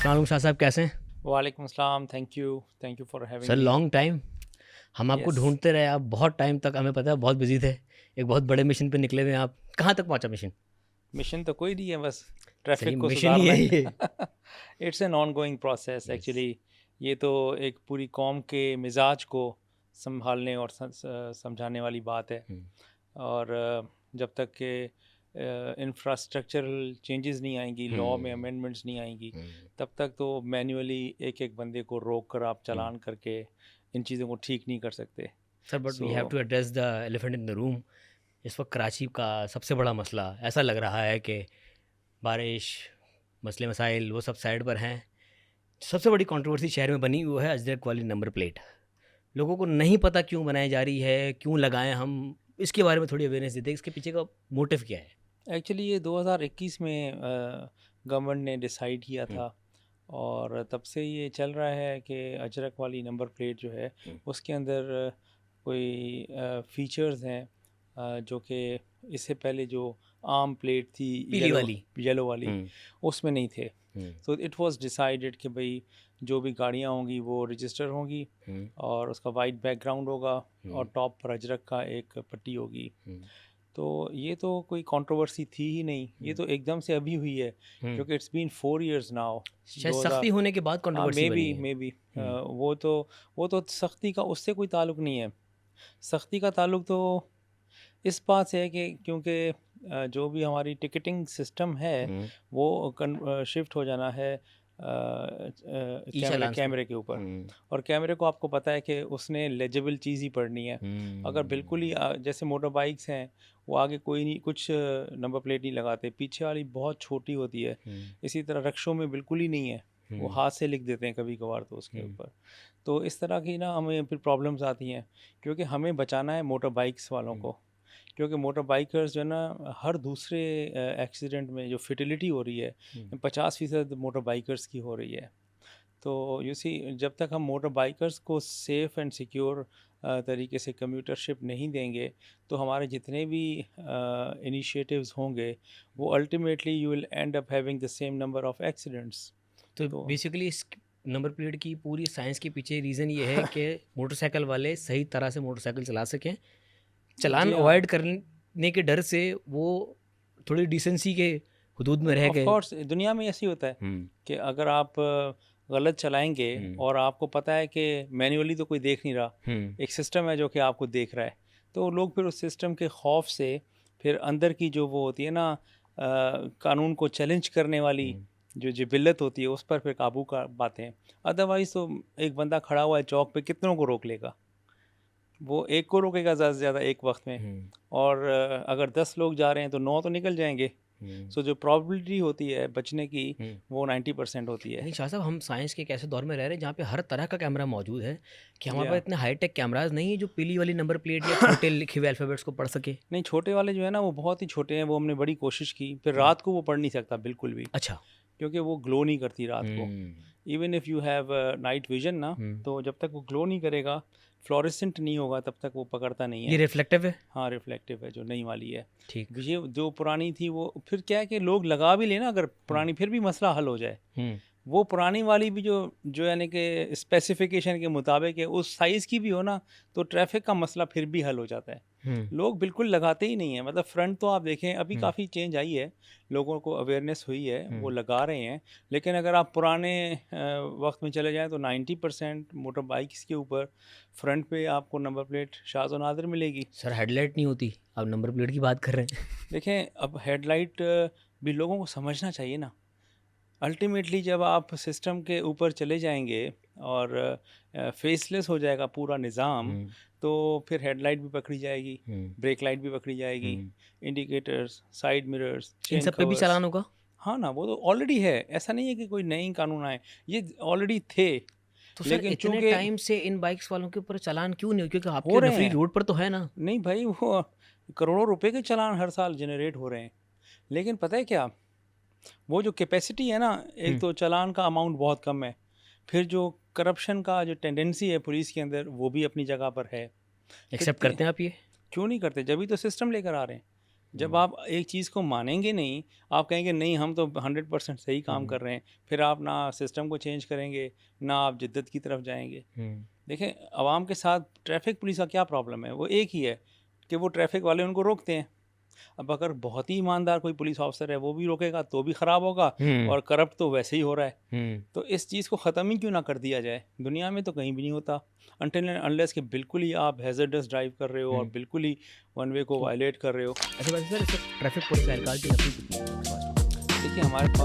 अस्सलाम शाह साहब, कैसे हैं? वालेकुम अस्सलाम, thank you for having sir me. Long time. हम आपको यस, ढूंढते रहे, आप बहुत टाइम तक, हमें पता है बहुत बिजी थे। एक बहुत बड़े मिशन पे निकले हुए हैं आप। कहाँ तक पहुंचा मिशन? मिशन तो कोई नहीं है, बस सही ट्रैफिक को मिशन ही सुधारना है है। ये। It's an on going process yes. Actually. ये तो एक पूरी कौम के मिजाज को संभालने और समझाने वाली बात है। और जब तक के इंफ्रास्ट्रक्चरल चेंजेस नहीं आएंगी, लॉ में अमेंडमेंट्स नहीं आएंगी, तब तक तो मैन्युअली एक एक बंदे को रोक कर आप चालान करके इन चीज़ों को ठीक नहीं कर सकते। Sir but we have so to address the elephant in the room. इस वक्त कराची का सबसे बड़ा मसला ऐसा लग रहा है कि बारिश, मसले मसाइल वो सब साइड पर हैं। सबसे बड़ी कंट्रोवर्सी शहर में बनी वो है अजरक वाली नंबर प्लेट। लोगों को नहीं पता क्यों बनाई जा रही है, क्यों लगाएं हम। इसके बारे में थोड़ी अवेयरनेस देते हैं, इसके पीछे का मोटिव क्या है? एक्चुअली ये 2021 में गवर्नमेंट ने डिसाइड किया हम्म, था, और तब से ये चल रहा है कि अजरक वाली नंबर प्लेट जो है हम्म, उसके अंदर कोई फीचर्स हैं जो कि इससे पहले जो आम प्लेट थी, पीली येलो वाली। येलो वाली, हम्म, उसमें नहीं थे। हम्म, तो इट वाज डिसाइडेड कि भाई जो भी गाड़ियाँ होंगी वो रजिस्टर होंगी, हम्म, और उसका वाइट बैकग्राउंड होगा, हम्म, और टॉप पर अजरक का एक पट्टी होगी। हम्म, तो ये तो कोई कंट्रोवर्सी थी ही नहीं, ये हम्म, तो एकदम से अभी हुई है, हम्म। क्योंकि इट्स बीन 4 years नाउ। शायद 2000, सख्ती होने के बाद हाँ, कंट्रोवर्सी बनी है। मे बी हम्म, वो तो सख्ती का उससे कोई ताल्लुक नहीं है। सख्ती का ताल्लुक तो इस बात से है कि क्योंकि जो भी हमारी टिकटिंग सिस्टम है हम्म। वो शिफ्ट हो जाना है ई कैमरे चालान से। कैमरे के ऊपर। हम्म, और कैमरे को आपको पता है कि उसने लेजिबल चीज़ ही पढ़नी है। अगर बिल्कुल ही हम्म, जैसे मोटर बाइक्स हैं, वो आगे कोई नहीं, कुछ नंबर प्लेट नहीं लगाते, पीछे वाली बहुत छोटी होती है। हम्म, इसी तरह रक्शों में बिल्कुल ही नहीं है, वो हम्म, हाथ से लिख देते हैं कभी कभार तो उसके हम्म, ऊपर। तो इस तरह की ना हमें फिर प्रॉब्लम्स आती हैं, क्योंकि हमें बचाना है मोटर बाइक्स वालों हम्म, को। क्योंकि मोटर बाइकर्स जो है ना, हर दूसरे एक्सीडेंट में जो फेटिलिटी हो रही है, हम्म। 50% मोटर बाइकर्स की हो रही है। तो यू सी, जब तक हम मोटर बाइकर्स को सेफ़ एंड सिक्योर तरीके से कम्यूटरशिप नहीं देंगे, तो हमारे जितने भी इनिशिएटिव्स होंगे, वो ultimately you will and up having the same number of accidents. तो तो बेसिकली इस नंबर प्लेट की पूरी साइंस के पीछे रीज़न ये है कि मोटरसाइकिल वाले सही तरह से मोटरसाइकिल चला सकें। चालान जी हाँ, अवॉइड करने के डर से वो थोड़ी डिसेंसी के हदूद में रह ऑफ गए। कोर्स दुनिया में ऐसे ही होता है हम्म, कि अगर आप गलत चलाएंगे हम्म, और आपको पता है कि मैन्युअली तो कोई देख नहीं रहा, हम्म, एक सिस्टम है जो कि आपको देख रहा है, तो लोग फिर उस सिस्टम के खौफ से फिर अंदर की जो वो होती है ना, कानून को चैलेंज करने वाली हम्म, जो जिबिल्लत होती है, उस पर फिर काबू कर पाते हैं। अदरवाइज तो एक बंदा खड़ा हुआ है चौक पे, कितनों को रोक लेगा? वो एक को रोकेगा ज़्यादा से ज़्यादा एक वक्त में। हम्म, और अगर 10 लोग जा रहे हैं तो 9 तो निकल जाएंगे। हम्म, सो जो प्रोबेबिलिटी होती है बचने की, हम्म। वो 90% होती है। लेकिन शाह साहब, हम साइंस के एक ऐसे दौर में रह रहे हैं जहाँ पे हर तरह का कैमरा मौजूद है कि जी हमारे पास हाँ। इतने हाईटेक कैमराज नहीं है जो पीली वाली नंबर प्लेट या छोटे लिखे हुए अल्फ़ाबेट्स को पढ़ सके। नहीं, छोटे वाले जो है ना वो बहुत ही छोटे हैं, वो हमने बड़ी कोशिश की, फिर हम्म, रात को वो पढ़ नहीं सकता बिल्कुल भी, अच्छा। क्योंकि वो ग्लो नहीं करती रात को। Hmm, even if you have night vision ना, हम्म। तो जब तक वो ग्लो नहीं करेगा, फ्लोरेसेंट नहीं होगा, तब तक वो पकड़ता नहीं ये है। रिफ्लेक्टिव है। हाँ, रिफ्लेक्टिव है जो नई वाली है। ठीक। ये जो पुरानी थी, वो फिर क्या है कि लोग लगा भी लेना अगर हम्म, पुरानी, फिर भी मसला हल हो जाए। हम्म, वो पुरानी वाली भी जो जो यानी कि स्पेसिफिकेशन के मुताबिक है, उस साइज़ की भी हो ना, तो ट्रैफिक का मसला फिर भी हल हो जाता है। हम्म, लोग बिल्कुल लगाते ही नहीं हैं, मतलब फ्रंट तो आप देखें अभी हम्म, काफ़ी चेंज आई है, लोगों को अवेयरनेस हुई है, वो हम्म। लगा रहे हैं। लेकिन अगर आप पुराने वक्त में चले जाएं तो 90% मोटर बाइक्स के ऊपर फ्रंट पे आपको नंबर प्लेट शाज़ व नादिर मिलेगी। सर हेडलाइट नहीं होती, आप नंबर प्लेट की बात कर रहे हैं। देखें, अब हेडलाइट भी लोगों को समझना चाहिए ना। अल्टीमेटली जब आप सिस्टम के ऊपर चले जाएंगे और फेसलेस हो जाएगा पूरा निज़ाम, हम्म, तो फिर हेडलाइट भी पकड़ी जाएगी, हम्म, ब्रेक लाइट भी पकड़ी जाएगी, हम्म। Indicators, side mirrors, in chain सब पे भी कवर्स। चालान होगा? हाँ ना, वो तो ऑलरेडी है, ऐसा नहीं है कि कोई नई कानून आए, ये ऑलरेडी थे। तो सर लेकिन इतने चूंकि टाइम से इन बाइक्स वालों के ऊपर चालान क्यों नहीं हो? क्योंकि हो आपके रहे नफरी हैं, रोड पर तो है ना। नहीं भाई, वो करोड़ों रुपए के चालान हर साल जनरेट हो रहे हैं। लेकिन पता है क्या, वो जो कैपेसिटी है ना, एक हम्म। तो चालान का अमाउंट बहुत कम है, फिर जो करप्शन का जो टेंडेंसी है पुलिस के अंदर, वो भी अपनी जगह पर है। फिर एक्सेप्ट करते हैं आप ये? क्यों नहीं करते, जब भी तो सिस्टम लेकर आ रहे हैं। जब आप एक चीज़ को मानेंगे नहीं, आप कहेंगे नहीं हम तो 100% सही काम कर रहे हैं, फिर आप ना सिस्टम को चेंज करेंगे, ना आप जिद्दत की तरफ जाएँगे। देखें, आवाम के साथ ट्रैफ़िक पुलिस का क्या प्रॉब्लम है? वो एक ही है कि वो ट्रैफ़िक वाले उनको रोकते हैं। अब अगर बहुत ही ईमानदार कोई पुलिस ऑफ़िसर है, वो भी रोकेगा तो भी ख़राब होगा, और करप्ट तो वैसे ही हो रहा है। तो इस चीज़ को ख़त्म ही क्यों ना कर दिया जाए? दुनिया में तो कहीं भी नहीं होता। अनटिल एंड अनलेस कि बिल्कुल ही आप हैज़र्डस ड्राइव कर रहे हो और बिल्कुल ही वन वे को तो वायलेट कर रहे हो। अच्छा वैसे सर, इसका ट्रैफिक पुलिस एहलकार की नौकरी कितनी है आपके पास? देखिए हमारे